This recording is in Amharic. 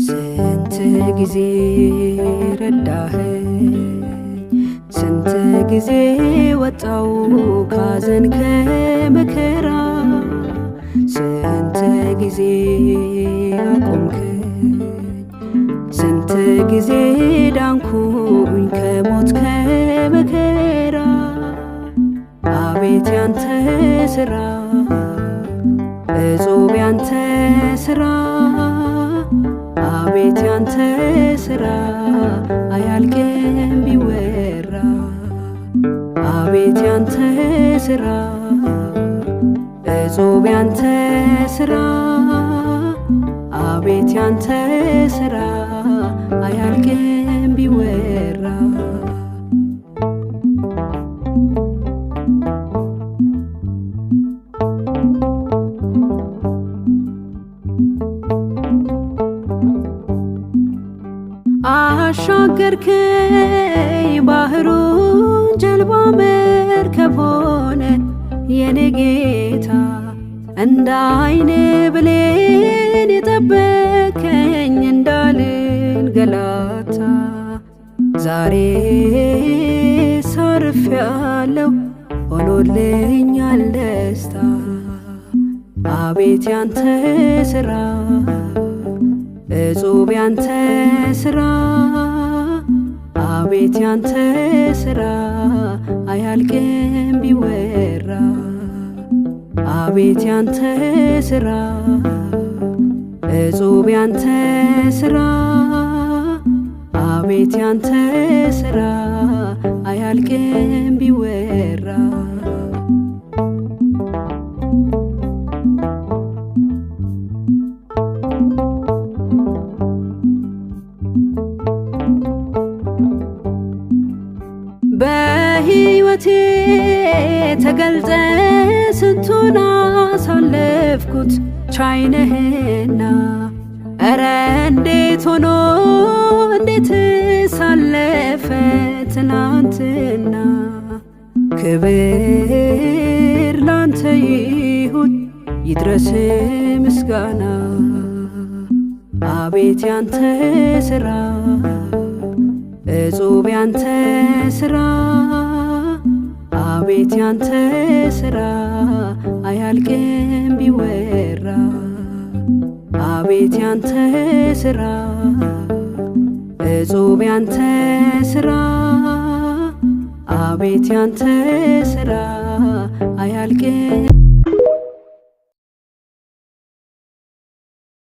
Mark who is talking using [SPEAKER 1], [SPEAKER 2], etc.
[SPEAKER 1] ስንት ጊዜ ረዳኸኝ፣ ስንት ጊዜ ወጣው ካዘን ከመከራ፣ ስንት ጊዜ አቆምከኝ፣ ስንት ጊዜ ዳንኩኝ ከሞት ከመከራ። አቤት ያንተ ሥራ እጹብ ያንተ ሥራ፣ አቤት ያንተ ሥራ አያልቅም ቢወራ። አቤት ያንተ ሥራ እጹብ ያንተ ሥራ፣ አቤት ያንተ ሥራ አያልቅም ቢወራ። አሻገርከኝ ባህሩን ጀልባ መርከብ ሆነ የኔ ጌታ፣ እንደ ዓይን ብሌን የጠበከኝ እንዳልንገላታ። ዛሬ ሳርፌያለሁ ሆኖልኛል ደስታ። አቤት ያንተ ሥራ እጹብ ያንተ ሥራ፣ አቤት ያንተ ሥራ አያልቅም ቢወራ። አቤት ያንተ ሥራ እጹብ ያንተ ሥራ፣ አቤት ያንተ ሥራ አያልቅም ቢወራ። በሕይወቴ ተገልጠ ስንቱን አሳለፍኩት ቻይነህና፣ እረ እንዴት ሆኖ እንዴት ሳለፈ ትናንትና። ክብር ላንተ ይሁን ይድረስ ምስጋና። አቤት ያንተ ሥራ እጹብ ያንተ ሥራ፣ አቤት ያንተ ሥራ አያልቅም ቢወራ። አቤት ያንተ ሥራ እጹብ ያንተ ሥራ፣ አቤት ያንተ ሥራ አያልቅም